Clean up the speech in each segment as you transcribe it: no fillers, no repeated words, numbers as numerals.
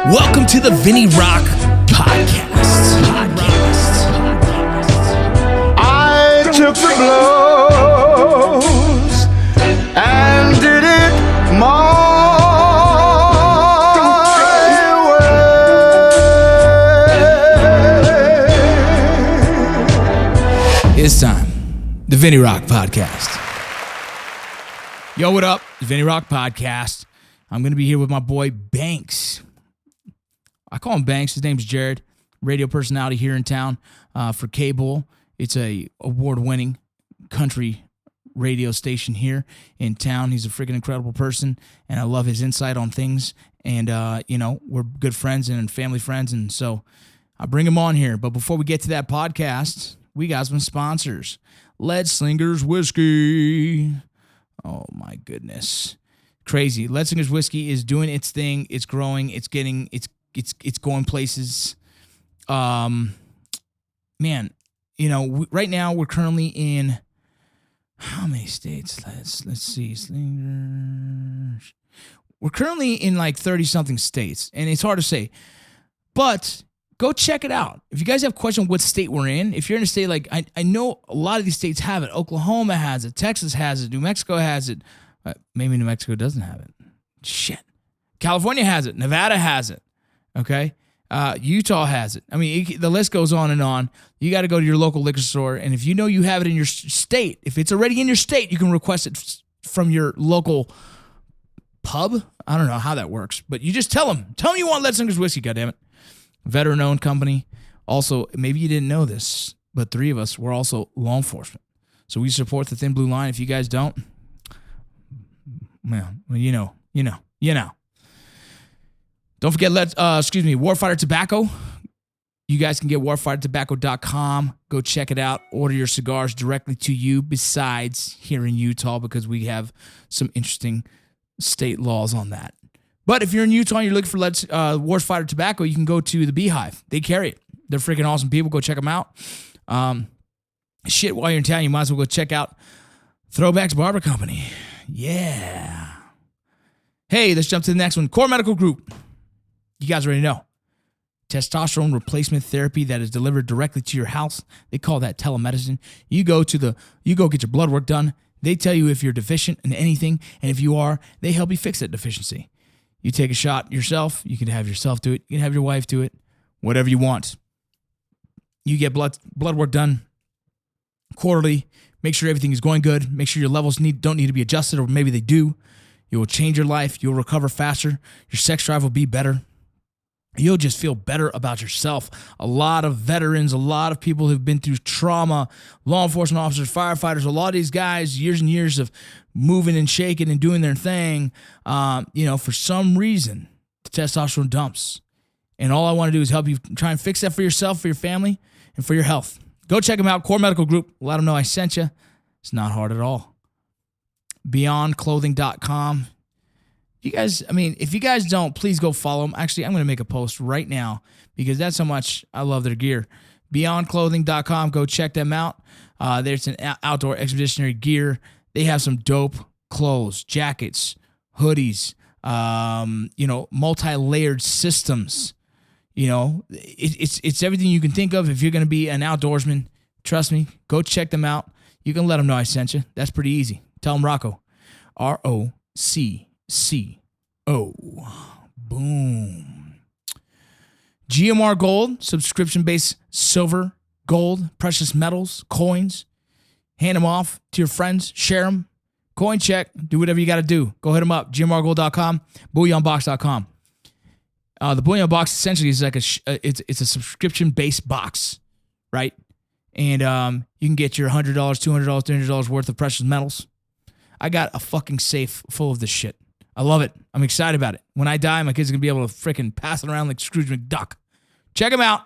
Welcome to the Vinny Rock Podcast. I took the blows and did it my way. It's time. The Vinny Rock Podcast. Yo, what up? The Vinny Rock Podcast. I'm going to be here with my boy Banks. I call him Banks. His name's Jared. Radio personality here in town for cable. It's a award-winning country radio station here in town. He's a freaking incredible person, and I love his insight on things. And, we're good friends and family friends, and so I bring him on here. But before we get to that podcast, we got some sponsors. Lead Slingers Whiskey. Oh, my goodness. Crazy. Lead Slingers Whiskey is doing its thing. It's growing. It's going places. Man, right now we're currently in how many states? Let's see. Slingers. We're currently in like 30-something states, and it's hard to say. But go check it out. If you guys have questions what state we're in, if you're in a state like, I know a lot of these states have it. Oklahoma has it. Texas has it. New Mexico has it. Maybe New Mexico doesn't have it. Shit. California has it. Nevada has it. Okay? Utah has it. I mean, the list goes on and on. You got to go to your local liquor store, and if you know you have it in your state, if it's already in your state, you can request it from your local pub. I don't know how that works, but you just tell them. Tell them you want Lead Slingers Whiskey, goddammit. Veteran-owned company. Also, maybe you didn't know this, but three of us, we're also law enforcement. So we support the Thin Blue Line. If you guys don't, well, you know. Don't forget, Warfighter Tobacco. You guys can get warfightertobacco.com. Go check it out. Order your cigars directly to you besides here in Utah because we have some interesting state laws on that. But if you're in Utah and you're looking for Warfighter Tobacco, you can go to the Beehive. They carry it. They're freaking awesome people. Go check them out. While you're in town, you might as well go check out Throwbacks Barber Company. Yeah. Hey, let's jump to the next one. Core Medical Group. You guys already know. Testosterone replacement therapy that is delivered directly to your house. They call that telemedicine. You go get your blood work done. They tell you if you're deficient in anything, and if you are, they help you fix that deficiency. You take a shot yourself. You can have yourself do it. You can have your wife do it. Whatever you want. You get blood work done quarterly. Make sure everything is going good. Make sure your levels don't need to be adjusted, or maybe they do. It will change your life. You'll recover faster. Your sex drive will be better. You'll just feel better about yourself. A lot of veterans, a lot of people who've been through trauma, law enforcement officers, firefighters, a lot of these guys, years and years of moving and shaking and doing their thing, for some reason, the testosterone dumps. And all I want to do is help you try and fix that for yourself, for your family, and for your health. Go check them out, Core Medical Group. Let them know I sent you. It's not hard at all. BeyondClothing.com. If you guys don't, please go follow them. Actually, I'm going to make a post right now because that's how much I love their gear. BeyondClothing.com. Go check them out. There's an outdoor expeditionary gear. They have some dope clothes, jackets, hoodies, multi-layered systems. It's everything you can think of if you're going to be an outdoorsman. Trust me, go check them out. You can let them know I sent you. That's pretty easy. Tell them Rocco. ROCCO. Boom. GMR Gold, subscription-based silver, gold, precious metals, coins. Hand them off to your friends. Share them. Coin check. Do whatever you got to do. Go hit them up. GMRGold.com. BullionBox.com. The Bullion Box essentially is like it's a subscription-based box, right? And you can get your $100, $200, $300 worth of precious metals. I got a fucking safe full of this shit. I love it. I'm excited about it. When I die, my kids are going to be able to freaking pass it around like Scrooge McDuck. Check them out.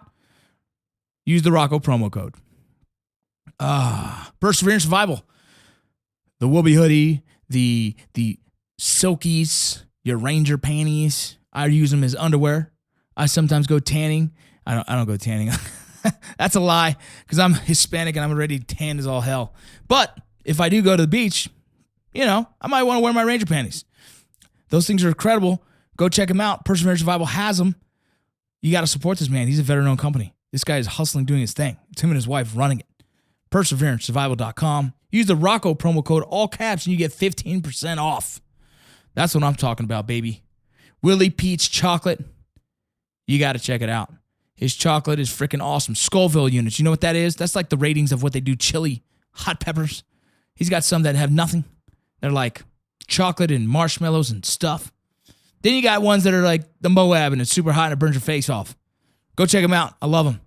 Use the Rocco promo code. Perseverance Survival. The Wooby hoodie, the Silkies, your Ranger panties. I use them as underwear. I sometimes go tanning. I don't go tanning. That's a lie because I'm Hispanic and I'm already tan as all hell. But if I do go to the beach, I might want to wear my Ranger panties. Those things are incredible. Go check them out. Perseverance Survival has them. You got to support this man. He's a veteran-owned company. This guy is hustling, doing his thing. It's him and his wife running it. PerseveranceSurvival.com. Use the Rocco promo code, all caps, and you get 15% off. That's what I'm talking about, baby. Willie Pete's chocolate. You got to check it out. His chocolate is freaking awesome. Scoville units. You know what that is? That's like the ratings of what they do chili, hot peppers. He's got some that have nothing. They're like chocolate and marshmallows and stuff. Then you got ones that are like the Moab and it's super hot and it burns your face off. Go check them out. I love them.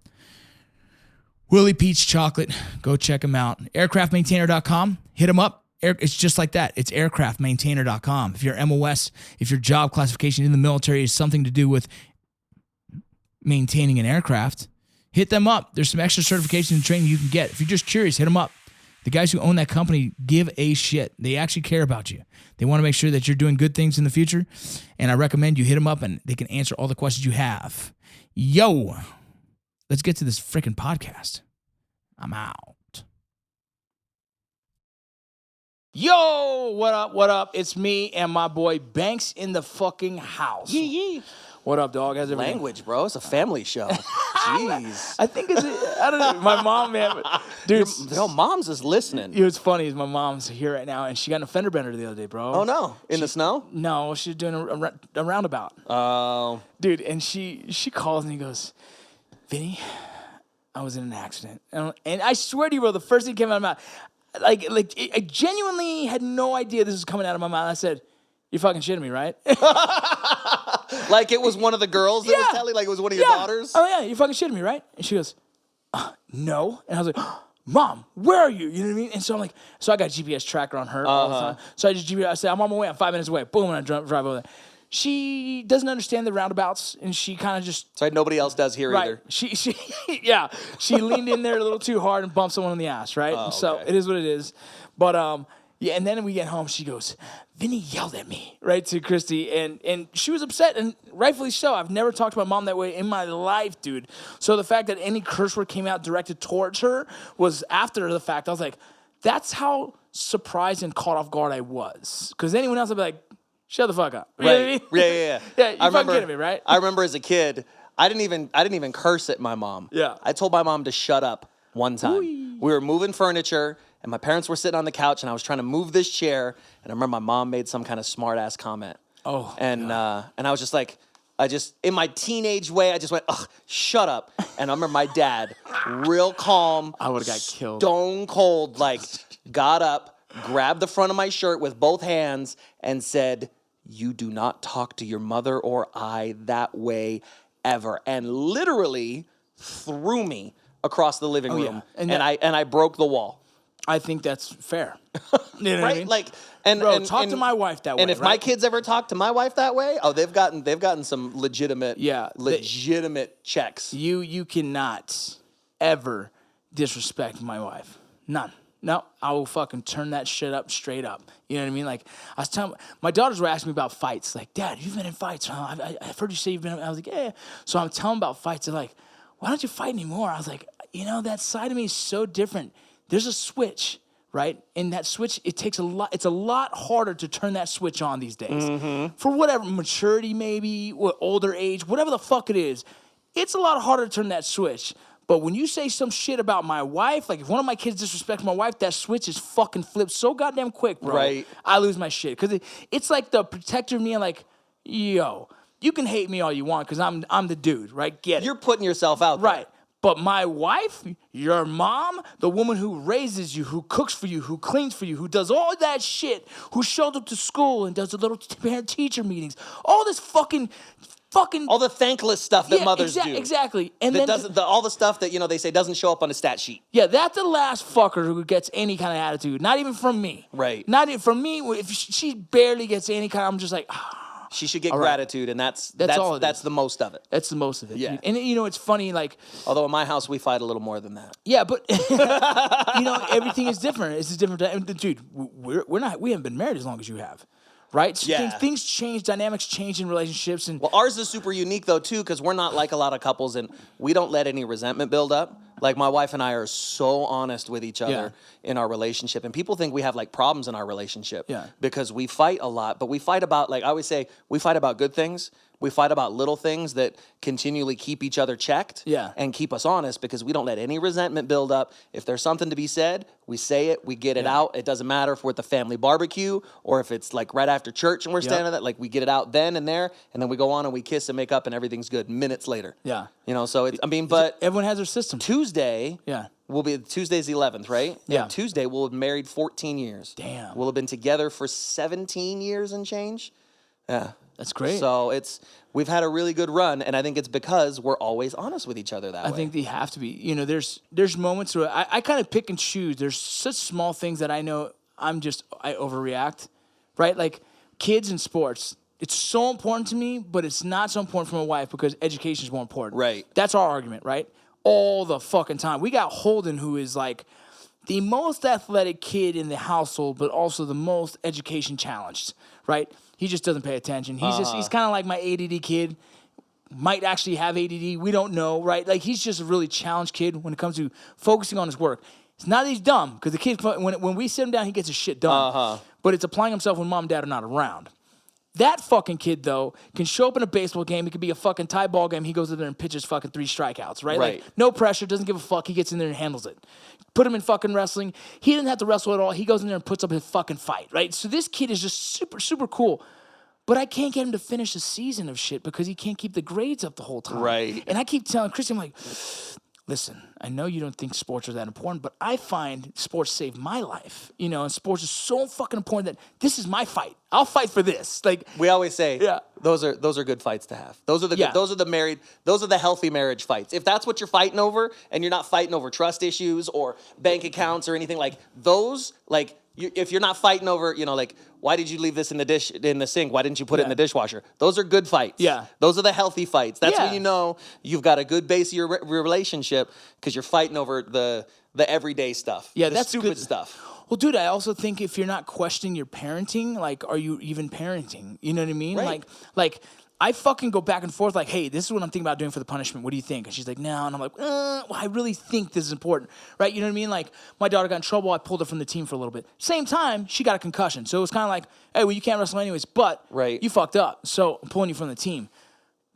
Willie Pete's chocolate. Go check them out. Aircraftmaintainer.com. Hit them up. It's just like that. It's aircraftmaintainer.com. If your MOS, if your job classification in the military is something to do with maintaining an aircraft, hit them up. There's some extra certification and training you can get. If you're just curious, hit them up. The guys who own that company give a shit. They actually care about you. They want to make sure that you're doing good things in the future. And I recommend you hit them up and they can answer all the questions you have. Yo, let's get to this freaking podcast. I'm out. Yo, what up, what up? It's me and my boy Banks in the fucking house. Yee. What up, dog? How's everything? Language, bro. It's a family show. Jeez. I think it's, I don't know, my mom, man. Dude, Yo, mom's is listening. you know what's funny is my mom's here right now and she got an fender bender the other day, bro. Oh, no. In the snow? No, she's doing a roundabout. Oh. Dude, and she calls me and goes, Vinny, I was in an accident. And I swear to you, bro, the first thing came out of my mouth, I genuinely had no idea this was coming out of my mouth. I said, "You fucking shitting me, right?" Like it was one of the girls that was telling, like it was one of your daughters? Oh, yeah, you fucking shitting me, right? And she goes, no. And I was like, Mom, where are you? You know what I mean? And so I'm like, so I got a GPS tracker on her all the time. So I just GPS, I said, I'm on my way, I'm 5 minutes away. Boom, and I drive over there. She doesn't understand the roundabouts, and she kind of just... Sorry, nobody else does here either. She leaned in there a little too hard and bumped someone in the ass, right? Oh, so okay. it is what it is. But, yeah, and then we get home, she goes, Vinny yelled at me, right, to Christy, and she was upset, and rightfully so. I've never talked to my mom that way in my life, dude. So the fact that any curse word came out directed towards her was after the fact. I was like, that's how surprised and caught off guard I was. Because anyone else would be like, shut the fuck up. You know what I mean? Yeah. Yeah, you fucking kidding me, right? I remember as a kid, I didn't even curse at my mom. Yeah. I told my mom to shut up one time. Ooh. We were moving furniture, and my parents were sitting on the couch, and I was trying to move this chair, and I remember my mom made some kind of smart-ass comment. Oh, and I was just like, in my teenage way, I just went, ugh, shut up. And I remember my dad, real calm. I would've got killed. Stone cold, like, got up, grabbed the front of my shirt with both hands, and said, you do not talk to your mother or I that way ever. And literally threw me across the living room. Yeah. And I broke the wall. I think that's fair. You know Right? what I mean? Like, Bro, talk to my wife that way. And if my kids ever talk to my wife that way, oh, they've gotten some legitimate, legitimate checks. You cannot ever disrespect my wife. None. No, I will fucking turn that shit up straight up. You know what I mean? Like, I was telling, my daughters were asking me about fights. Like, Dad, you've been in fights, huh? I've heard you say you've been, I was like, yeah. So I'm telling them about fights. They're like, why don't you fight anymore? I was like, you know, that side of me is so different. There's a switch, right? And that switch, it's a lot harder to turn that switch on these days. Mm-hmm. For whatever, maturity maybe, or older age, whatever the fuck it is, it's a lot harder to turn that switch. But when you say some shit about my wife, like if one of my kids disrespects my wife, that switch is fucking flipped so goddamn quick, bro. Right. I lose my shit. Because it's like the protector of me, and like, yo, you can hate me all you want because I'm the dude, right? Get it. You're putting yourself out there. Right. But my wife, your mom, the woman who raises you, who cooks for you, who cleans for you, who does all that shit, who shows up to school and does the little parent-teacher meetings, all this fucking all the thankless stuff that mothers do. Exactly. And that then doesn't all the stuff that they say doesn't show up on a stat sheet. Yeah, that's the last fucker who gets any kind of attitude. Not even from me. Right. Not even from me. If she barely gets any kind, I'm just like, she should get gratitude, and that's all that's the most of it. That's the most of it. Yeah. Dude. And it's funny, like, although in my house we fight a little more than that. Yeah, but everything is different. It's just different. Dude, we haven't been married as long as you have. Right? So yeah. Things change, dynamics change in relationships. And well, ours is super unique, though, too, because we're not like a lot of couples, and we don't let any resentment build up. Like my wife and I are so honest with each other in our relationship, and people think we have like problems in our relationship because we fight a lot. But we fight about, like I always say, we fight about good things. We fight about little things that continually keep each other checked and keep us honest, because we don't let any resentment build up. If there's something to be said, we say it, we get it out. It doesn't matter if we're at the family barbecue or if it's like right after church and we're standing there, like we get it out then and there, and then we go on and we kiss and make up and everything's good minutes later. Yeah. You know, so it's, I mean, but everyone has their system. Tuesday, Tuesday's the 11th, right? Yeah. Tuesday we'll have been married 14 years. Damn. We'll have been together for 17 years and change. Yeah. That's great. So we've had a really good run, and I think it's because we're always honest with each other that way. I think they have to be. You know, there's moments where I kind of pick and choose. There's such small things that I know I overreact, right? Like kids and sports. It's so important to me, but it's not so important for my wife because education is more important. Right. That's our argument, right? All the fucking time. We got Holden, who is like the most athletic kid in the household, but also the most education challenged, right? He just doesn't pay attention. He's kind of like my ADD kid. Might actually have ADD. We don't know, right? Like he's just a really challenged kid when it comes to focusing on his work. It's not that he's dumb, because the kid, when we sit him down, he gets his shit done. But it's applying himself when mom and dad are not around. That fucking kid, though, can show up in a baseball game. It could be a fucking tie ball game. He goes in there and pitches fucking 3 strikeouts, right? Like, no pressure, doesn't give a fuck. He gets in there and handles it. Put him in fucking wrestling. He didn't have to wrestle at all. He goes in there and puts up his fucking fight, right? So this kid is just super, super cool. But I can't get him to finish a season of shit because he can't keep the grades up the whole time. Right. And I keep telling Christian, I'm like, listen, I know you don't think sports are that important, but I find sports saved my life. You know, and sports is so fucking important that this is my fight. I'll fight for this. Like we always say, those are good fights to have. Those are the good, those are the healthy marriage fights. If that's what you're fighting over, and you're not fighting over trust issues or bank accounts or anything like those, like if you're not fighting over, you know, like why did you leave this in the sink? Why didn't you put it in the dishwasher? Those are good fights. Yeah. Those are the healthy fights. That's when you know you've got a good base of your relationship, because you're fighting over the everyday stuff. Yeah, the that's stupid good stuff. Well, dude, I also think if you're not questioning your parenting, like, are you even parenting? You know what I mean? Right. Like I fucking go back and forth like, hey, this is what I'm thinking about doing for the punishment. What do you think? And she's like, no. And I'm like, well, I really think this is important, right? You know what I mean? Like, my daughter got in trouble. I pulled her from the team for a little bit. Same time, she got a concussion. So it was kind of like, hey, well, you can't wrestle anyways, but you fucked up. So I'm pulling you from the team.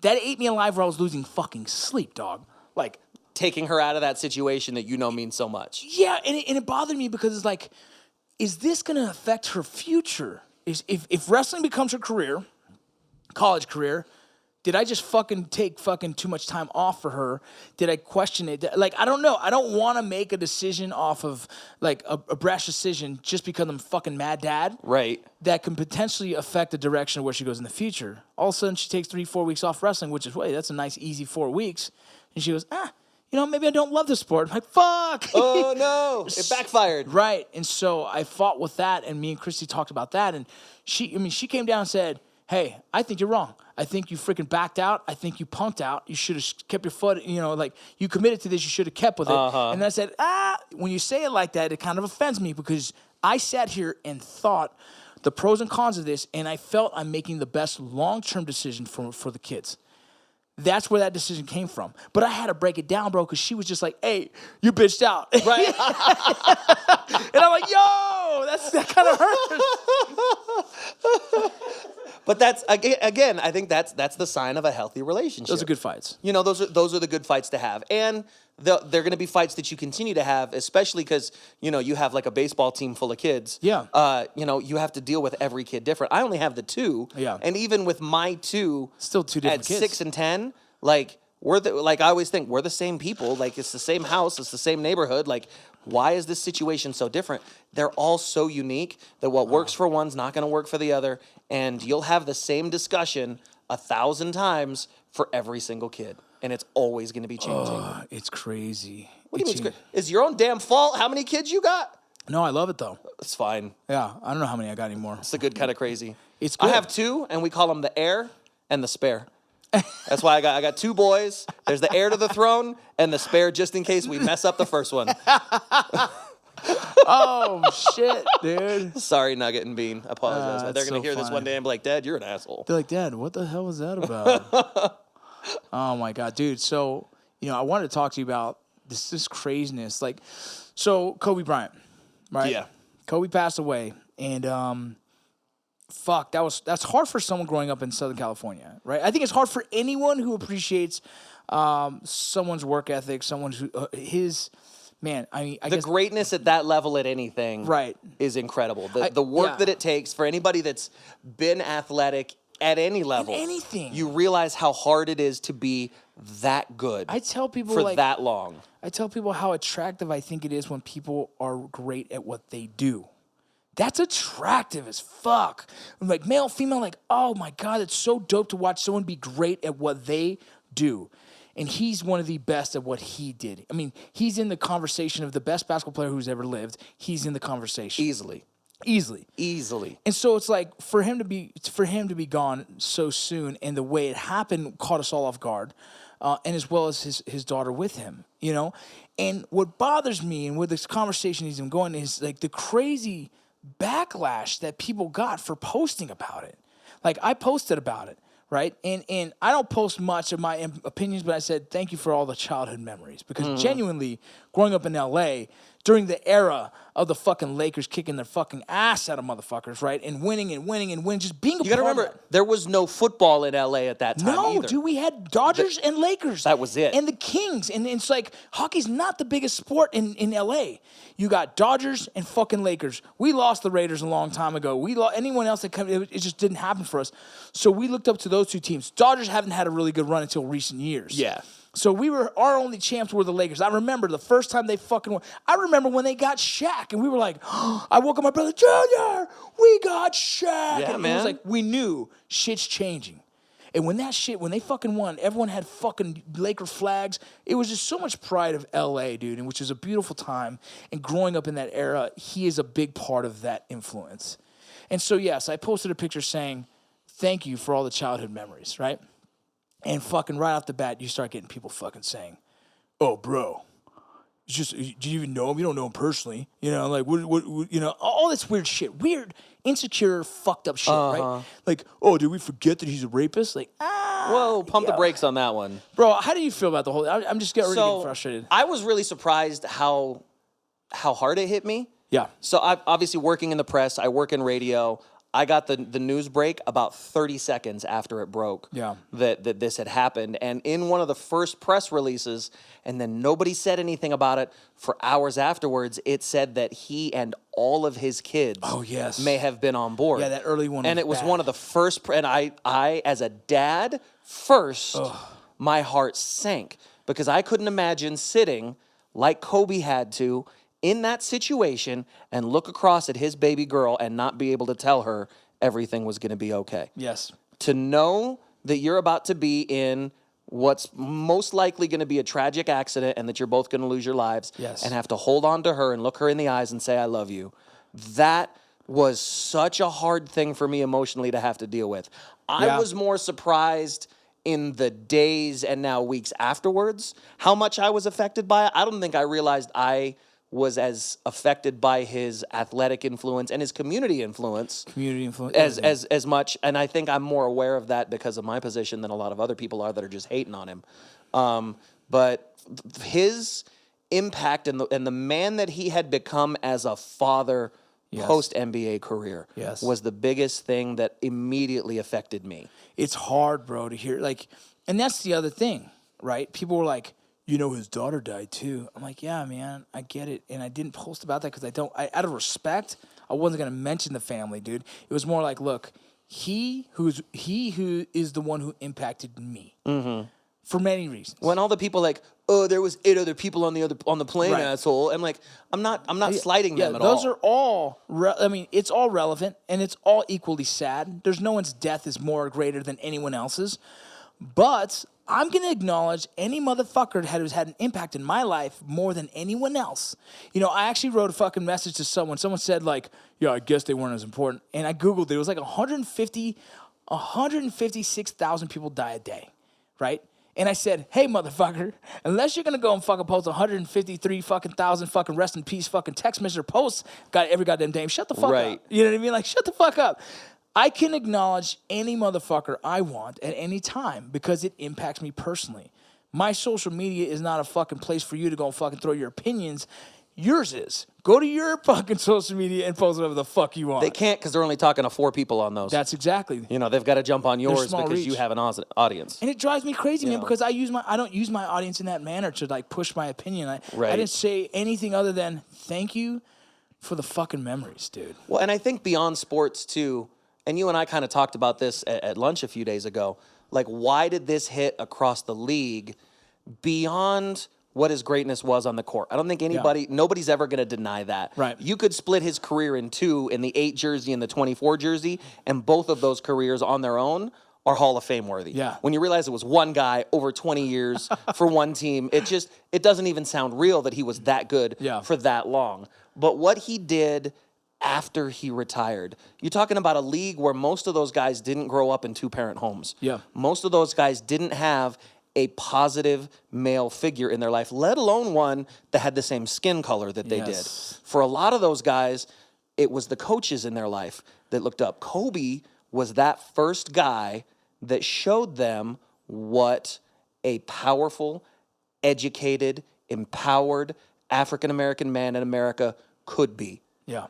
That ate me alive where I was losing fucking sleep, dog. Like, taking her out of that situation that you know means so much. Yeah, and it bothered me because it's like, is this going to affect her future? If wrestling becomes her career, college career, did I just fucking take fucking too much time off for her? Did I question it? Like, I don't know. I don't want to make a decision off of, like, a brash decision just because I'm fucking mad dad. Right. That can potentially affect the direction of where she goes in the future. All of a sudden, she takes 3-4 weeks off wrestling, which is, wait, that's a nice, easy 4 weeks. And she goes, you know, maybe I don't love the sport. I'm like, fuck. Oh, no. It backfired. Right. And so I fought with that, and me and Christy talked about that. And she came down and said, hey, I think you're wrong. I think you freaking backed out. I think you punked out. You should have kept your foot, you know, like, you committed to this. You should have kept with it. And then I said, when you say it like that, it kind of offends me, because I sat here and thought the pros and cons of this, and I felt I'm making the best long-term decision for the kids. That's where that decision came from. But I had to break it down, bro, because she was just like, hey, you bitched out. Right. And I'm like, yo, that kind of hurts. But that's, again, I think that's the sign of a healthy relationship. Those are good fights. You know, those are the good fights to have. And they're going to be fights that you continue to have, especially because, you know, you have like a baseball team full of kids. Yeah. You know, you have to deal with every kid different. I only have the 2. Yeah. And even with my 2, still 2 different at kids. 6 and 10, like, I always think we're the same people. Like, it's the same house, it's the same neighborhood. Like, why is this situation so different? They're all so unique that what works for one's not going to work for the other, and you'll have the same discussion 1,000 times for every single kid, and it's always going to be changing. It's crazy. What do you mean? It's your own damn fault. How many kids you got? No, I love it though. It's fine. Yeah, I don't know how many I got anymore. It's a good kind of crazy. It's good. I have 2, and we call them the heir and the spare. That's why I got 2 boys. There's the heir to the throne and the spare, just in case we mess up the first one. Oh shit, dude. Sorry, Nugget and Bean. I apologize. They're gonna hear this one day and be like, Dad, you're an asshole. They're like, Dad, what the hell was that about? Oh my god, dude. So, you know, I wanted to talk to you about this craziness. Like, so Kobe Bryant, right? Yeah. Kobe passed away, and fuck, that's hard for someone growing up in Southern California, right? I think it's hard for anyone who appreciates someone's work ethic, someone's his man. I mean, I The guess greatness at that level at anything Right. is incredible. The work yeah. that it takes for anybody that's been athletic at any level. anything. You realize how hard it is to be that good I tell people for like that long. I tell people how attractive I think it is when people are great at what they do. That's attractive as fuck. I'm like male, female, like, oh my God, it's so dope to watch someone be great at what they do. And he's one of the best at what he did. I mean, he's in the conversation of the best basketball player who's ever lived. He's in the conversation. Easily. And so it's like for him to be gone so soon, and the way it happened caught us all off guard. And as well as his daughter with him, you know? And what bothers me and with this conversation he's been going is like the crazy backlash that people got for posting about it. Like I posted about it, right? And I don't post much of my opinions, but I said thank you for all the childhood memories. Because genuinely, growing up in LA, during the era of the fucking Lakers kicking their fucking ass out of motherfuckers, right? And winning, just being a You got to part of remember, it. there was no football in LA at that time No, either. dude, we had Dodgers and Lakers. That was it. And the Kings. And it's like, hockey's not the biggest sport in LA. You got Dodgers and fucking Lakers. We lost the Raiders a long time ago. We lost anyone else that come, it just didn't happen for us. So we looked up to those two teams. Dodgers haven't had a really good run until recent years. Yeah. So our only champs were the Lakers. I remember the first time they fucking won. I remember when they got Shaq, and we were like, I woke up my brother, Junior, we got Shaq. Yeah, and it man. was like, we knew shit's changing. And when they fucking won, everyone had fucking Laker flags. It was just so much pride of LA, dude, and which is a beautiful time. And growing up in that era, he is a big part of that influence. And so, yes, I posted a picture saying, thank you for all the childhood memories, right? And fucking right off the bat, you start getting people fucking saying, oh, bro, it's just, do you even know him? You don't know him personally. You know, like, what you know, all this weird shit. Weird, insecure, fucked up shit, right? Like, oh, did we forget that he's a rapist? Like, Whoa, pump the brakes on that one. Bro, how do you feel about the whole, I'm just getting really frustrated. I was really surprised how hard it hit me. Yeah. So I'm obviously working in the press. I work in radio. I got the news break about 30 seconds after it broke that this had happened. And in one of the first press releases, and then nobody said anything about it for hours afterwards, it said that he and all of his kids may have been on board. Yeah, that early one And was it was bad. one of the first, and I as a dad, first, my heart sank because I couldn't imagine sitting like Kobe had to in that situation and look across at his baby girl and not be able to tell her everything was going to be okay. Yes. To know that you're about to be in what's most likely going to be a tragic accident and that you're both going to lose your lives and have to hold on to her and look her in the eyes and say, I love you. That was such a hard thing for me emotionally to have to deal with. I was more surprised in the days and now weeks afterwards how much I was affected by it. I don't think I realized I was as affected by his athletic influence and his community influence as much. And I think I'm more aware of that because of my position than a lot of other people are that are just hating on him. But his impact and the man that he had become as a father post NBA career was the biggest thing that immediately affected me. It's hard, bro, to hear. Like, and that's the other thing, right? People were like, you know, his daughter died too. I'm like, yeah, man, I get it. And I didn't post about that because out of respect, I wasn't going to mention the family, dude. It was more like, look, he who is the one who impacted me for many reasons. When all the people like, oh, there was 8 other people on the plane, asshole. I'm like, I'm not slighting them at all. Those are all, it's all relevant and it's all equally sad. There's no one's death is more greater than anyone else's. But I'm going to acknowledge any motherfucker who's had an impact in my life more than anyone else. You know, I actually wrote a fucking message to someone. Someone said, like, yeah, I guess they weren't as important. And I Googled it. It was like 156,000 people die a day, right? And I said, hey, motherfucker, unless you're going to go and fucking post 153 fucking thousand fucking rest in peace fucking text message or posts, got every goddamn day, shut the fuck up. You know what I mean? Like, shut the fuck up. I can acknowledge any motherfucker I want at any time because it impacts me personally. My social media is not a fucking place for you to go fucking throw your opinions. Yours is. Go to your fucking social media and post whatever the fuck you want. They can't because they're only talking to 4 people on those. That's exactly. You know, they've got to jump on yours small because reach. you have an audience. And it drives me crazy, man, know. because I don't use my audience in that manner to like push my opinion. I Right. didn't say anything other than thank you for the fucking memories, dude. Well, and I think beyond sports too, and you and I kind of talked about this at lunch a few days ago. Like, why did this hit across the league beyond what his greatness was on the court? I don't think nobody's ever going to deny that. Right. You could split his career in two, in the 8 jersey and the 24 jersey, and both of those careers on their own are Hall of Fame worthy. Yeah. When you realize it was one guy over 20 years for one team, it doesn't even sound real that he was that good for that long. But what he did after he retired, you're talking about a league where most of those guys didn't grow up in 2-parent homes. Yeah. Most of those guys didn't have a positive male figure in their life, let alone one that had the same skin color that they did. For a lot of those guys, it was the coaches in their life that looked up. Kobe was that first guy that showed them what a powerful, educated, empowered African-American man in America could be. Yeah.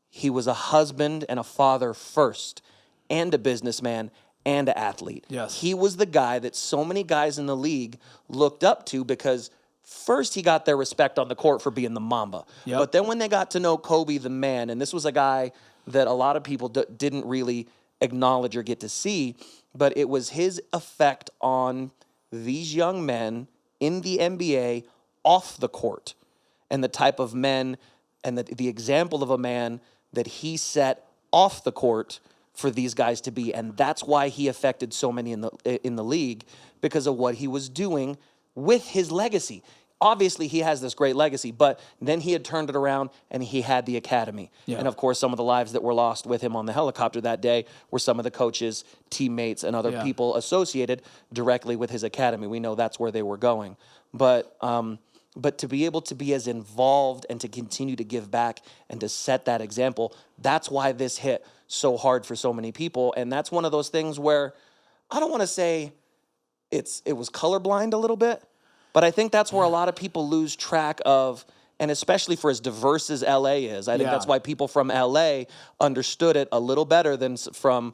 He was a husband and a father first, and a businessman and an athlete. Yes. He was the guy that so many guys in the league looked up to because first he got their respect on the court for being the Mamba. Yep. But then when they got to know Kobe the man, and this was a guy that a lot of people didn't really acknowledge or get to see, but it was his effect on these young men in the NBA off the court, and the type of men and the example of a man that he set off the court for these guys to be. And that's why he affected so many in the league, because of what he was doing with his legacy. Obviously, he has this great legacy, but then he had turned it around and he had the academy. Yeah. And of course, some of the lives that were lost with him on the helicopter that day were some of the coaches, teammates, and other people associated directly with his academy. We know that's where they were going. But to be able to be as involved and to continue to give back and to set that example, that's why this hit so hard for so many people. And that's one of those things where I don't want to say it was colorblind a little bit, but I think that's where a lot of people lose track of, and especially for as diverse as LA is, I think that's why people from LA understood it a little better than from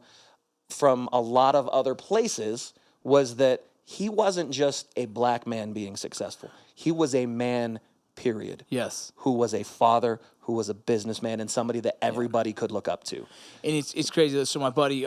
a lot of other places, was that he wasn't just a black man being successful. He was a man, period. Yes. Who was a father, who was a businessman, and somebody that everybody could look up to. And it's crazy. So my buddy,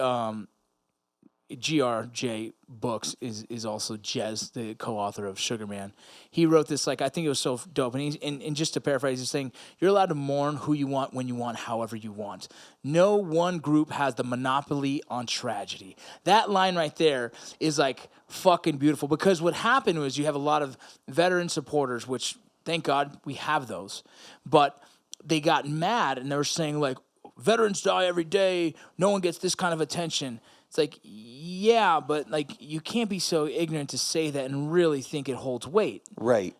GRJ Books is also Jez, the co-author of Sugar Man. He wrote this, like, I think it was so dope. And just to paraphrase, he's saying, you're allowed to mourn who you want, when you want, however you want. No one group has the monopoly on tragedy. That line right there is like fucking beautiful, because what happened was you have a lot of veteran supporters, which thank God we have those, but they got mad and they were saying, like, veterans die every day, no one gets this kind of attention. It's like, yeah, but like, you can't be so ignorant to say that and really think it holds weight. Right.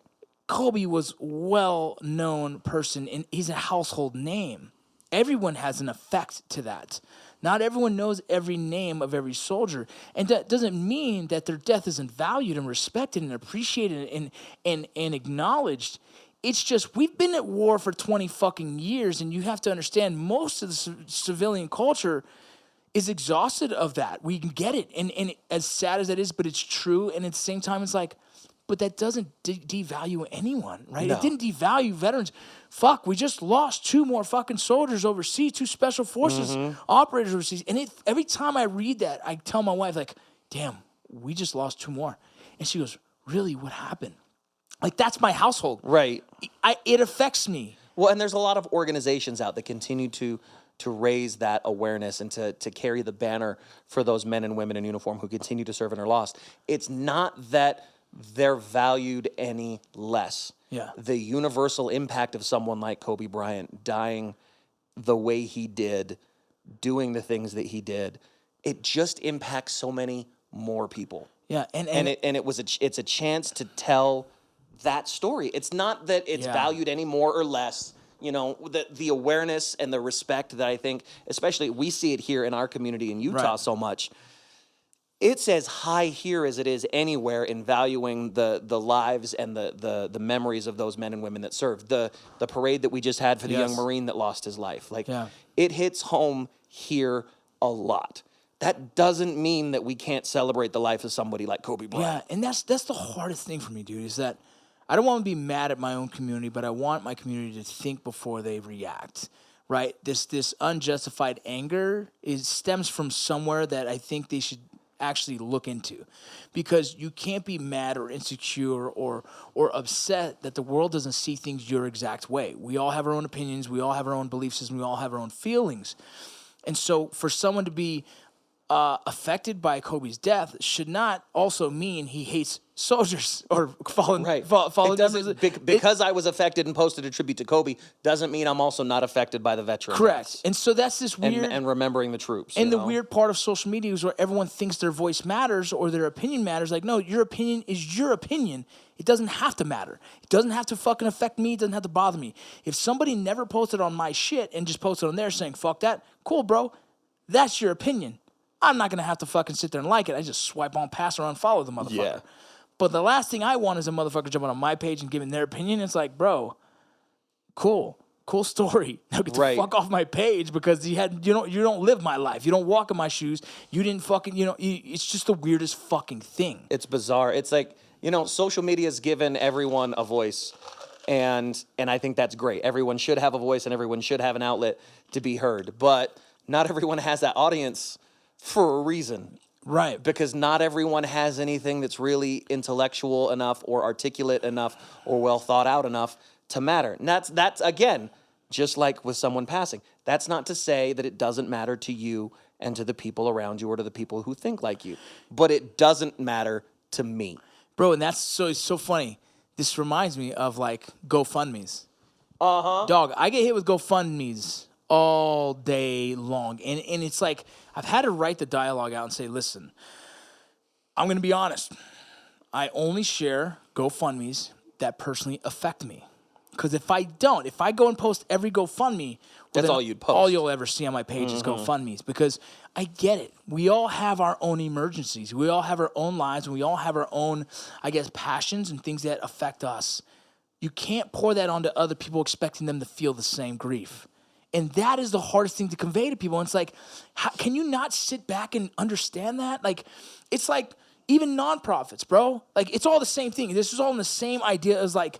Kobe was well-known person, and he's a household name. Everyone has an effect to that. Not everyone knows every name of every soldier, and that doesn't mean that their death isn't valued and respected and appreciated and acknowledged. It's just, we've been at war for 20 fucking years, and you have to understand most of the civilian culture is exhausted of that. We can get it. And as sad as that is, but it's true. And at the same time, it's like, but that doesn't devalue anyone, right? No. It didn't devalue veterans. Fuck, we just lost 2 more fucking soldiers overseas, 2 special forces operators overseas. And every time I read that, I tell my wife, like, damn, we just lost 2 more. And she goes, really, what happened? Like, that's my household. Right. It affects me. Well, and there's a lot of organizations out that continue to raise that awareness and to carry the banner for those men and women in uniform who continue to serve and are lost. It's not that they're valued any less. Yeah. The universal impact of someone like Kobe Bryant dying the way he did, doing the things that he did, it just impacts so many more people. Yeah, it's a chance to tell that story. It's not that it's valued any more or less. You know, the awareness and the respect that I think, especially we see it here in our community in Utah so much. it's as high here as it is anywhere in valuing the lives and the memories of those men and women that served. The parade that we just had for the young Marine that lost his life. Like, it hits home here a lot. That doesn't mean that we can't celebrate the life of somebody like Kobe Bryant. Yeah, and that's the hardest thing for me, dude, is that I don't want to be mad at my own community, but I want my community to think before they react. Right? This unjustified anger stems from somewhere that I think they should actually look into, because you can't be mad or insecure or upset that the world doesn't see things your exact way. We all have our own opinions, we all have our own belief system, we all have our own feelings. And so for someone to be affected by Kobe's death should not also mean he hates soldiers or fallen. Right. Fallen because I was affected and posted a tribute to Kobe doesn't mean I'm also not affected by the veterans. Correct. And so that's this weird... And remembering the troops. And the weird part of social media is where everyone thinks their voice matters or their opinion matters. Like, no, your opinion is your opinion. It doesn't have to matter. It doesn't have to fucking affect me. It doesn't have to bother me. If somebody never posted on my shit and just posted on there saying, fuck that, cool, bro. That's your opinion. I'm not going to have to fucking sit there and like it. I just swipe on past or unfollow the motherfucker. Yeah. But the last thing I want is a motherfucker jumping on my page and giving their opinion. It's like, bro, cool story. Now get the fuck off my page, because you don't live my life. You don't walk in my shoes. You didn't fucking, it's just the weirdest fucking thing. It's bizarre. It's like, social media has given everyone a voice. And I think that's great. Everyone should have a voice and everyone should have an outlet to be heard. But not everyone has that audience for a reason. Right. Because not everyone has anything that's really intellectual enough or articulate enough or well thought out enough to matter. And that's again, just like with someone passing. That's not to say that it doesn't matter to you and to the people around you or to the people who think like you. But it doesn't matter to me. Bro, and it's so funny. This reminds me of like GoFundMes. Dog, I get hit with GoFundMes all day long. And it's like, I've had to write the dialogue out and say, listen, I'm going to be honest. I only share GoFundMes that personally affect me. Because if I go and post every GoFundMe, that's all you'd post. All you'll ever see on my page is GoFundMes. Because I get it. We all have our own emergencies. We all have our own lives. And we all have our own, I guess, passions and things that affect us. You can't pour that onto other people expecting them to feel the same grief. And that is the hardest thing to convey to people. And it's like, can you not sit back and understand that? Like, it's like even nonprofits, bro. Like, it's all the same thing. This is all in the same idea as like,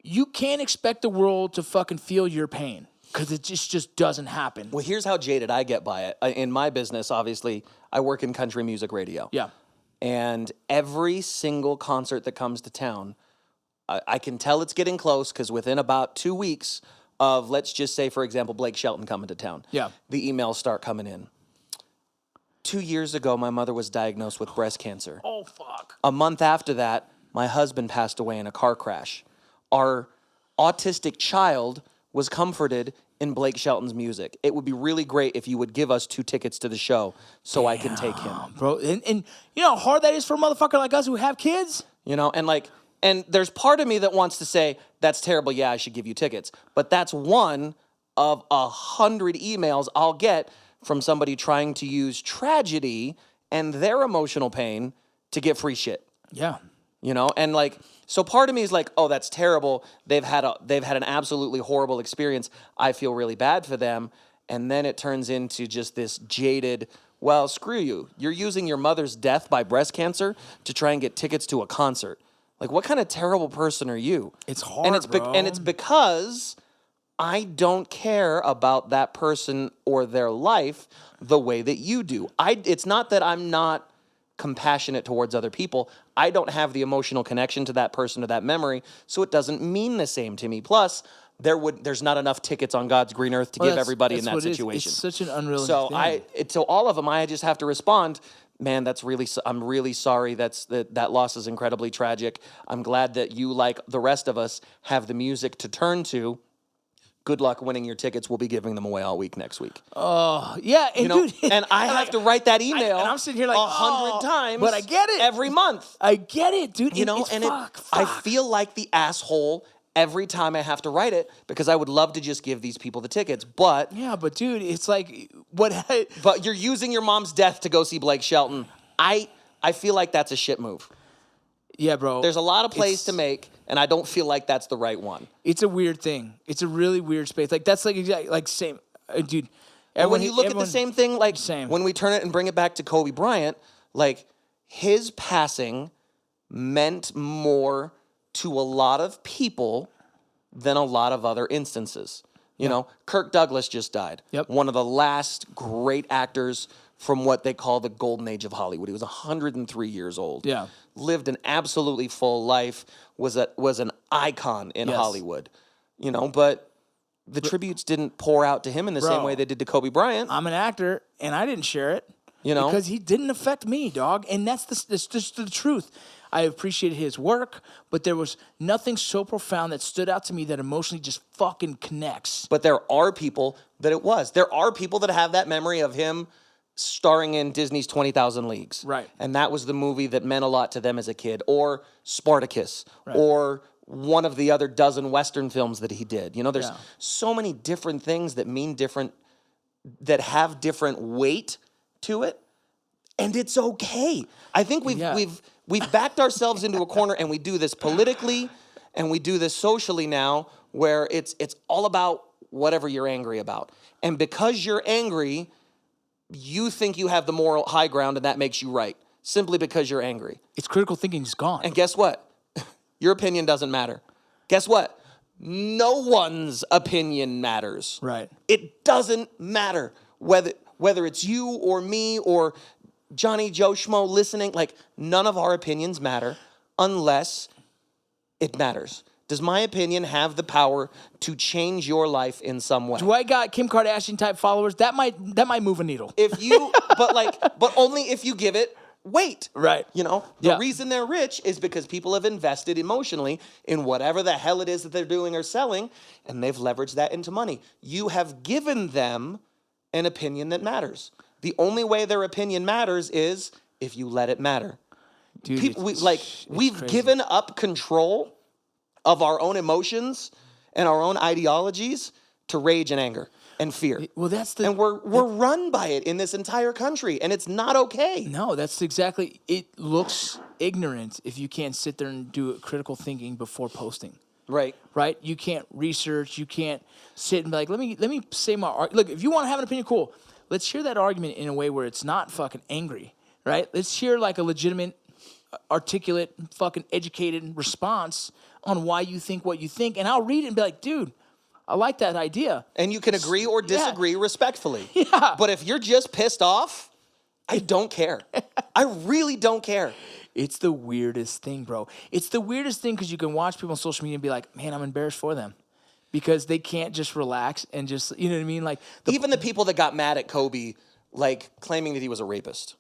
you can't expect the world to fucking feel your pain, because it just doesn't happen. Well, here's how jaded I get by it. In my business, obviously, I work in country music radio. Yeah. And every single concert that comes to town, I can tell it's getting close, because within about 2 weeks of, let's just say, for example, Blake Shelton coming to town, the emails start coming in. 2 years ago, my mother was diagnosed with breast cancer. Oh, fuck. A month after that, my husband passed away in a car crash. Our autistic child was comforted in Blake Shelton's music. It would be really great if you would give us 2 tickets to the show so I can take him. Bro, and you know how hard that is for a motherfucker like us who have kids? And there's part of me that wants to say, that's terrible, yeah, I should give you tickets. But that's one of 100 emails I'll get from somebody trying to use tragedy and their emotional pain to get free shit. Yeah. So part of me is like, oh, that's terrible. They've had an absolutely horrible experience. I feel really bad for them. And then it turns into just this jaded, well, screw you. You're using your mother's death by breast cancer to try and get tickets to a concert. Like, what kind of terrible person are you? It's hard, bro. And it's because I don't care about that person or their life the way that you do. It's not that I'm not compassionate towards other people. I don't have the emotional connection to that person or that memory, so it doesn't mean the same to me. Plus, there's not enough tickets on God's green earth to give everybody in that situation. It's such an unrealistic thing. To all of them, I just have to respond, man, I'm really sorry. That loss is incredibly tragic. I'm glad that you, like the rest of us, have the music to turn to. Good luck winning your tickets. We'll be giving them away all week next week. Oh, yeah. And dude, and I have to write that email and I'm sitting here like 100 times. But I get it. Every month. I get it, dude. I feel like the asshole every time I have to write it because I would love to just give these people the tickets. But Yeah, but dude, it's like what? but you're using your mom's death to go see Blake Shelton. I feel like that's a shit move. Yeah, bro. There's a lot of plays It's- to make, and I don't feel like that's the right one. It's a weird thing. It's a really weird space. Like that's like exactly like same, dude. And when everyone- you look at the everyone- same thing, like Same. when we turn it and bring it back to Kobe Bryant, like his passing meant more to a lot of people than a lot of other instances. You know, Kirk Douglas just died. Yep. One of the last great actors from what they call the golden age of Hollywood. He was 103 years old. Yeah. Lived an absolutely full life, was an icon in Yes. Hollywood. You know, but the tributes didn't pour out to him in the same Bro. way they did to Kobe Bryant. I'm an actor, and I didn't share it. You know? because he didn't affect me, dog. And that's just the truth. I appreciated his work, but there was nothing so profound that stood out to me that emotionally just fucking connects. But there are people that it was. There are people that have that memory of him starring in Disney's 20,000 Leagues. Right. And that was the movie that meant a lot to them as a kid. Or Spartacus. Or one of the other dozen Western films that he did. You know, there's Yeah. so many different things that mean different, that have different weight to it. And it's okay. I think Yeah. we've backed ourselves into a corner, and we do this politically and we do this socially now, where it's all about whatever you're angry about. And because you're angry, you think you have the moral high ground, and that makes you right, simply because you're angry. It's critical thinking is gone. And guess what? Your opinion doesn't matter. Guess what? No one's opinion matters. Right. It doesn't matter whether it's you or me or Johnny Joe Schmo listening. Like, none of our opinions matter unless it matters. Does my opinion have the power to change your life in some way? Do I got Kim Kardashian type followers? That might move a needle. If you, but only if you give it weight. Right. You know, the Yeah. reason they're rich is because people have invested emotionally in whatever the hell it is that they're doing or selling, and they've leveraged that into money. You have given them an opinion that matters. The only way their opinion matters is if you let it matter. Dude, People, it's we've crazy. given up control of our own emotions and our own ideologies to rage and anger and fear. Well, that's the And we're run by it in this entire country, and it's not okay. No, that's exactly. It looks ignorant if you can't sit there and do critical thinking before posting. Right. Right? You can't research. You can't sit and be like, let me say my look. If you want to have an opinion, cool. Let's hear that argument in a way where it's not fucking angry. Right? Let's hear like a legitimate, articulate, fucking educated response on why you think what you think, and I'll read it and be like, dude, I like that idea. And you can agree or disagree respectfully. Yeah. But if you're just pissed off, I don't care. I really don't care. It's the weirdest thing, bro. It's the weirdest thing because you can watch people on social media and be like, man, I'm embarrassed for them. Because they can't just relax and just, you know what I mean? Like, Even the people that got mad at Kobe, like claiming that he was a rapist.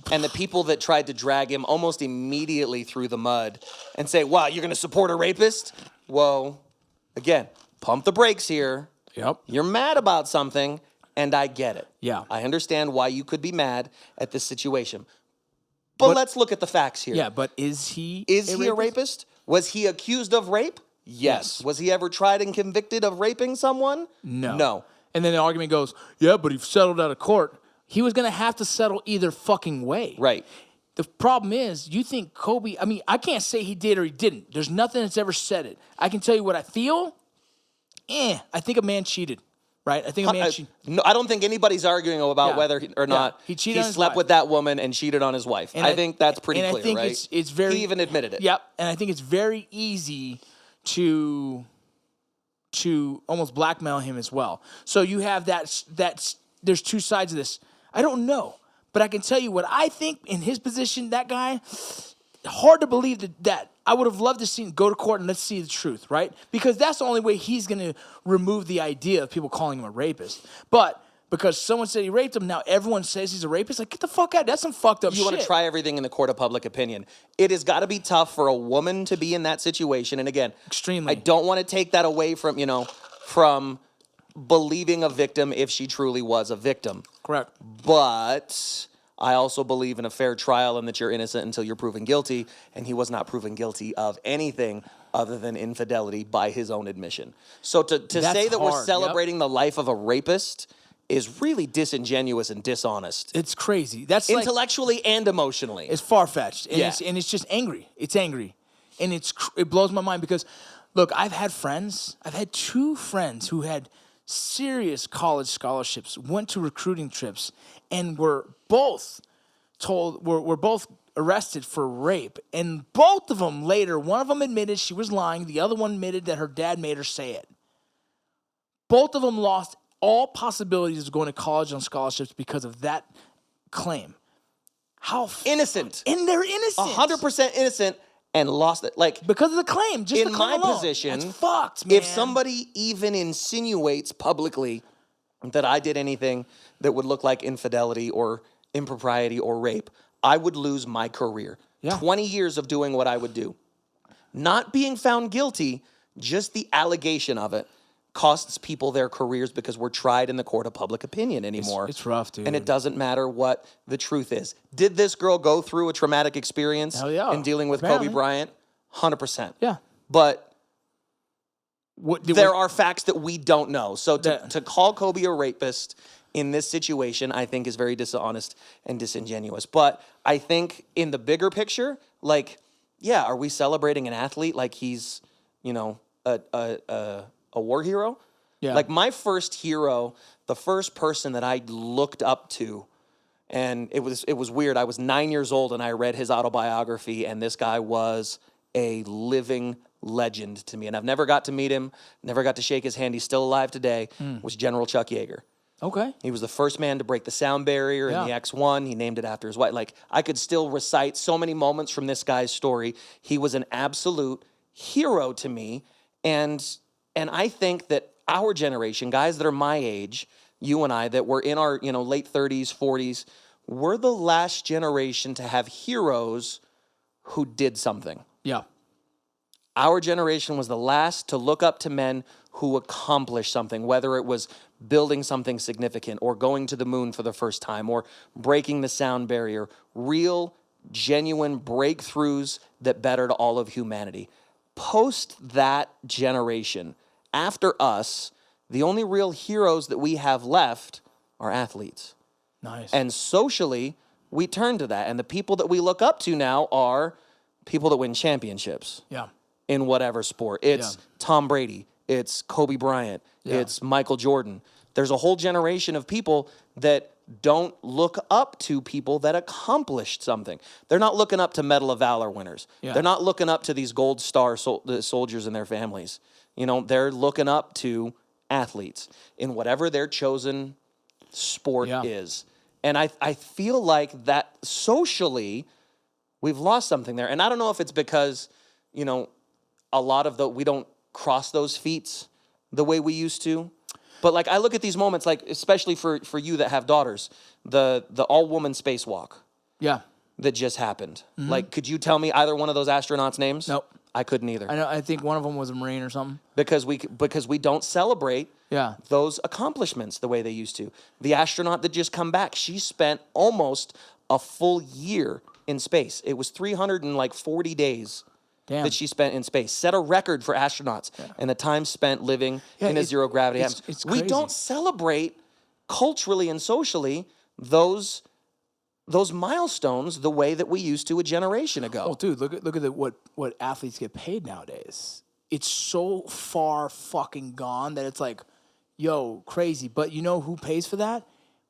And the people that tried to drag him almost immediately through the mud and say, wow, you're going to support a rapist? Whoa. Again, pump the brakes here. Yep. You're mad about something, and I get it. Yeah. I understand why you could be mad at this situation. But let's look at the facts here. Yeah, but is he A rapist? Was he accused of rape? Yes. Was he ever tried and convicted of raping someone? No. No. And then the argument goes, yeah, but he settled out of court. He was going to have to settle either fucking way. Right. The problem is, you think Kobe, I mean, I can't say he did or he didn't. There's nothing that's ever said it. I can tell you what I feel. I think a man cheated, right? I think a man cheated. No, I don't think anybody's arguing about Yeah. whether or Yeah. not He cheated on his slept wife. with that woman and cheated on his wife. And I think that's pretty and clear, I think right? it's very. He even admitted it. Yep, and I think it's very easy to almost blackmail him as well. So you have that. There's two sides of this. I don't know, but I can tell you what I think in his position. That guy, hard to believe that I would have loved to see him go to court and let's see the truth, right? Because that's the only way he's going to remove the idea of people calling him a rapist. But because someone said he raped him, now everyone says he's a rapist. Like, get the fuck out. That's some fucked up shit. You want to try everything in the court of public opinion. It has got to be tough for a woman to be in that situation. And again, Extremely. I don't want to take that away from believing a victim if she truly was a victim. Correct. But I also believe in a fair trial and that you're innocent until you're proven guilty. And he was not proven guilty of anything other than infidelity by his own admission. So to say that we're hard, yep. celebrating the life of a rapist is really disingenuous and dishonest. It's crazy. That's like, Intellectually and emotionally. it's far-fetched. And, Yeah. it's just angry. It's angry. And it blows my mind because, look, I've had 2 friends who had serious college scholarships, went to recruiting trips, and were both arrested for rape. And both of them later, one of them admitted she was lying, the other one admitted that her dad made her say it. Both of them lost all possibilities of going to college on scholarships because of that claim. Innocent. And they're innocent. 100% innocent and lost it. Like, Because of the claim. Just in the claim my alone. position, That's fucked, man. if somebody even insinuates publicly that I did anything that would look like infidelity or impropriety or rape, I would lose my career. Yeah. 20 years of doing what I would do. Not being found guilty, just the allegation of it costs people their careers because we're tried in the court of public opinion anymore. It's rough, dude. And it doesn't matter what the truth is. Did this girl go through a traumatic experience Hell yeah. in dealing with Apparently. Kobe Bryant? 100%. Yeah. But What, there are facts that we don't know. So to call Kobe a rapist in this situation, I think is very dishonest and disingenuous. But I think in the bigger picture, like, yeah, are we celebrating an athlete like he's, you know, a war hero? Yeah. Like my first hero, the first person that I looked up to, and it was weird. I was 9 years old and I read his autobiography, and this guy was a living legend to me. And I've never got to meet him, never got to shake his hand. He's still alive today. Was General Chuck Yeager. Okay. He was the first man to break the sound barrier in the Yeah. X-1. He named it after his wife. Like, I could still recite so many moments from this guy's story. He was an absolute hero to me. And I think that our generation, guys that are my age, you and I, that were in our, you know, late 30s, 40s, we're the last generation to have heroes who did something. Yeah. Our generation was the last to look up to men who accomplished something, whether it was building something significant or going to the moon for the first time or breaking the sound barrier. Real, genuine breakthroughs that bettered all of humanity. Post that generation, after us, the only real heroes that we have left are athletes. Nice. And socially, we turn to that. And the people that we look up to now are people that win championships yeah. in whatever sport. It's Yeah. Tom Brady. It's Kobe Bryant. Yeah. It's Michael Jordan. There's a whole generation of people that don't look up to people that accomplished something. They're not looking up to Medal of Valor winners. Yeah. They're not looking up to these gold star the soldiers and their families. You know, they're looking up to athletes in whatever their chosen sport Yeah. is. And I feel like that socially, we've lost something there. And I don't know if it's because, you know, a lot of we don't cross those feats the way we used to. But like I look at these moments, like especially for you that have daughters, the all-woman spacewalk Yeah. that just happened. Like, could you tell me either one of those astronauts' names? Nope. I couldn't either. I know. I think one of them was a Marine or something. Because we don't celebrate Yeah. those accomplishments the way they used to. The astronaut that just come back, she spent almost a full year in space. It was 340 days Damn. that she spent in space. Set a record for astronauts and the time spent living in a zero gravity atmosphere. it's We don't crazy. celebrate culturally and socially those milestones the way that we used to a generation ago. Oh, dude, look at what athletes get paid nowadays. It's so far fucking gone that it's like, yo, crazy. But you know who pays for that?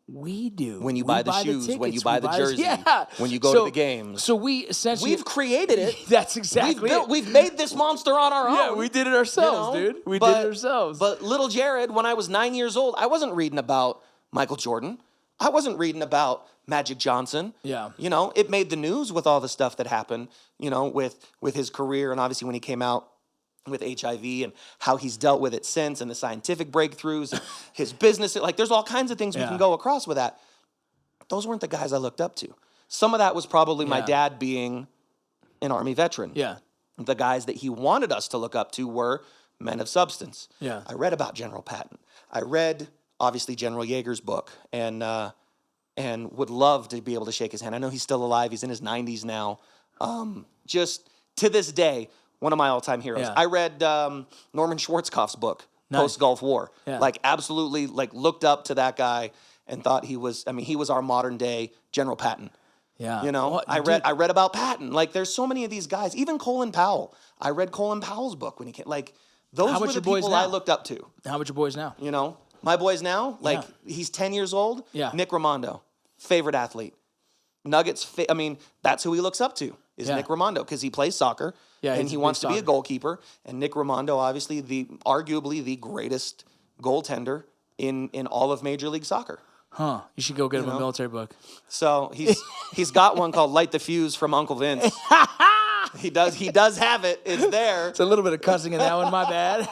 We do. When you We buy the shoes, when tickets, you buy we the jersey, yeah. when you go to the games. So we essentially We've created it. That's exactly it. We've made this monster on our own. Yeah, we did it ourselves, you know? dude. We did it ourselves. But little Jared, when I was 9 years old, I wasn't reading about Michael Jordan. I wasn't reading about Magic Johnson. Yeah. You know, it made the news with all the stuff that happened, you know, with his career and obviously when he came out with HIV and how he's dealt with it since and the scientific breakthroughs, and his business. Like, there's all kinds of things we Yeah. can go across with that. Those weren't the guys I looked up to. Some of that was probably my Yeah. dad being an Army veteran. yeah. The guys that he wanted us to look up to were men of substance. Yeah. I read about General Patton. I read, obviously, General Yeager's book. And and would love to be able to shake his hand. I know he's still alive. He's in his 90s now. Just to this day, one of my all-time heroes. Yeah. I read Norman Schwarzkopf's book, Nice. Post-Gulf War. Yeah. Like absolutely like looked up to that guy and thought he was our modern day General Patton. Yeah. You know, Well, I read about Patton. Like there's so many of these guys, even Colin Powell. I read Colin Powell's book when he came. Like those How were about the your boys people I now? looked up to. How about your boys now? You know, my boys now, like he's 10 years old. Yeah. Nick Raimondo, favorite athlete. Nuggets, that's who he looks up to is Yeah. Nick Raimondo because he plays soccer Yeah, and he's he a big wants to be a soccer. goalkeeper. And Nick Raimondo, obviously, arguably the greatest goaltender in all of Major League Soccer. Huh. You should go get him a military book. So he's got one called Light the Fuse from Uncle Vince. He does have it. It's there. It's a little bit of cussing in that one, my bad.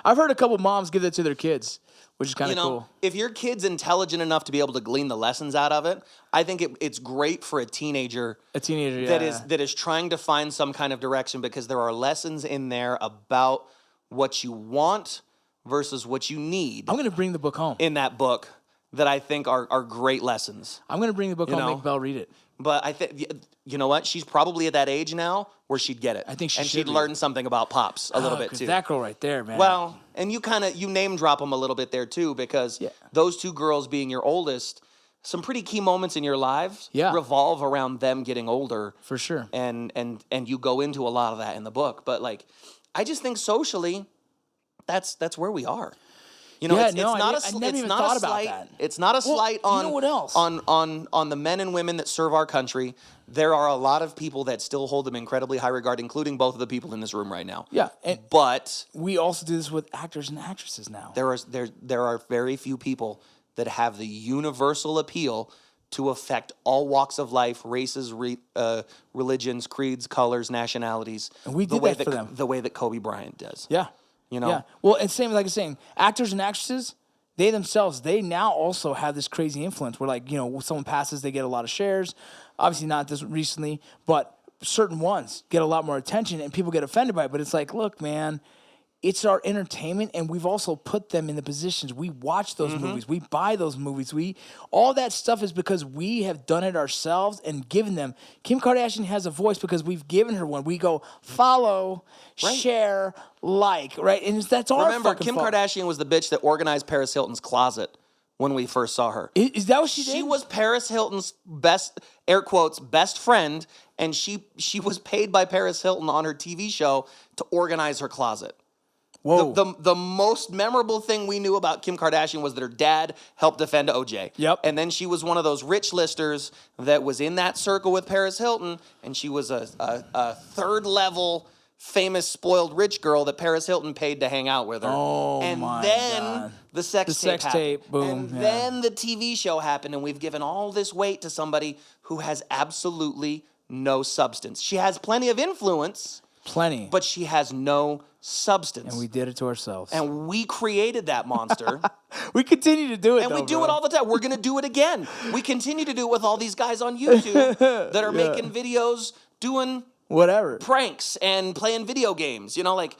I've heard a couple moms give that to their kids, which is kind You of know, cool. if your kid's intelligent enough to be able to glean the lessons out of it, I think it's great for a teenager A teenager, yeah. that is trying to find some kind of direction because there are lessons in there about what you want versus what you need I'm going to bring the book home. in that book that I think are great lessons. I'm going to bring the book home and know? make Belle read it. But I think you know what? She's probably at that age now where she'd get it. I think she and should she'd read learn it. something about Pops a little bit 'Cause too. That girl right there, man. Well, and you name drop them a little bit there too, because Yeah. those two girls being your oldest, some pretty key moments in your lives Yeah. revolve around them getting older, for sure. and you go into a lot of that in the book. But like, I just think socially, that's where we are. You know, Yeah, it's no, not I a never it's even not thought a about slight. that. It's not a slight you on know what else? on the men and women that serve our country. There are a lot of people that still hold them incredibly high regard, including both of the people in this room right now. Yeah, and But we also do this with actors and actresses now. there are very few people that have the universal appeal to affect all walks of life, races, religions, creeds, colors, nationalities. And we the did way that for them. The way that Kobe Bryant does. Yeah. You know? Yeah. Well, and same like I was saying, actors and actresses, they themselves, they now also have this crazy influence where, like, you know, when someone passes, they get a lot of shares. Obviously not this recently, but certain ones get a lot more attention and people get offended by it. But it's like, look, man, it's our entertainment, and we've also put them in the positions. We watch those movies. We buy those movies. All that stuff is because we have done it ourselves and given them. Kim Kardashian has a voice because we've given her one. We go follow, share, like, right? And that's our Remember, fucking Kim fault. Kardashian was the bitch that organized Paris Hilton's closet when we first saw her. Is that what she did? She was Paris Hilton's best, air quotes, best friend, and she was paid by Paris Hilton on her TV show to organize her closet. Whoa. The most memorable thing we knew about Kim Kardashian was that her dad helped defend OJ. Yep. And then she was one of those rich listers that was in that circle with Paris Hilton, and she was a third level famous spoiled rich girl that Paris Hilton paid to hang out with her. Oh, and my then God. the sex tape happened. tape, boom, And yeah. then the TV show happened, and we've given all this weight to somebody who has absolutely no substance. She has plenty of influence, Plenty. but she has no substance. And we did it to ourselves. And we created that monster. we continue to do it, And we though, do bro. it all the time. We're going to do it again. We continue to do it with all these guys on YouTube that are making videos doing Whatever. pranks and playing video games. You know, like,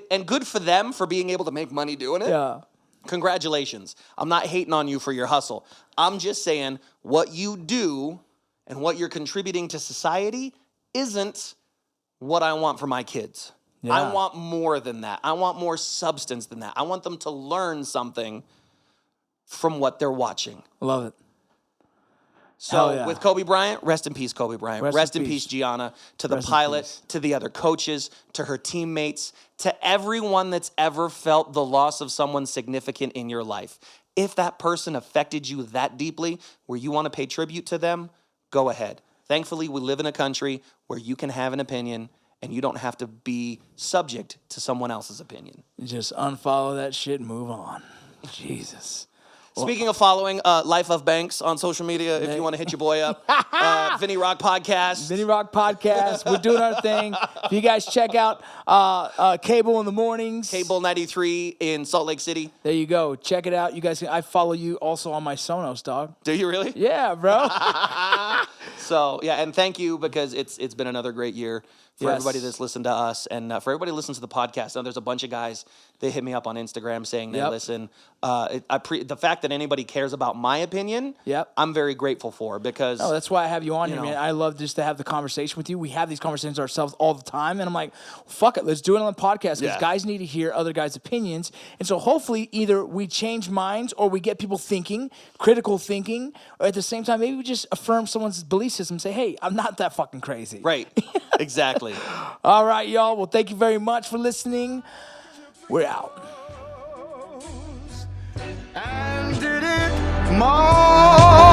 and good for them for being able to make money doing it. Yeah. Congratulations. I'm not hating on you for your hustle. I'm just saying what you do and what you're contributing to society isn't what I want for my kids. Yeah. I want more than that. I want more substance than that. I want them to learn something from what they're watching. Love it. So Hell yeah. with Kobe Bryant, rest in peace, Kobe Bryant. Rest Rest in in peace, peace. Gianna. To the Rest in pilot, peace. to the other coaches, to her teammates, to everyone that's ever felt the loss of someone significant in your life. If that person affected you that deeply, where you want to pay tribute to them, go ahead. Thankfully, we live in a country where you can have an opinion and you don't have to be subject to someone else's opinion. Just unfollow that shit and move on. Jesus. Speaking of following, Life of Banks on social media, if you want to hit your boy up. Vinny Rock Podcast. Vinny Rock Podcast. We're doing our thing. If you guys check out Cable in the Mornings. Cable 93 in Salt Lake City. There you go. Check it out. You guys, I follow you also on my Sonos, dog. Do you really? Yeah, bro. So, yeah, and thank you because it's been another great year for Yes. everybody that's listened to us and for everybody that listens to the podcast. Now, there's a bunch of guys They hit me up on Instagram saying they Yep. listen. The fact that anybody cares about my opinion, Yep. I'm very grateful for because No, that's why I have you on here, know. man. I love just to have the conversation with you. We have these conversations ourselves all the time, and I'm like, fuck it, let's do it on the podcast because Yeah. guys need to hear other guys' opinions. And so hopefully either we change minds or we get people thinking, critical thinking, or at the same time, maybe we just affirm someone's belief system and say, hey, I'm not that fucking crazy. right, exactly. All right, y'all. Well, thank you very much for listening. We're out. And did it more.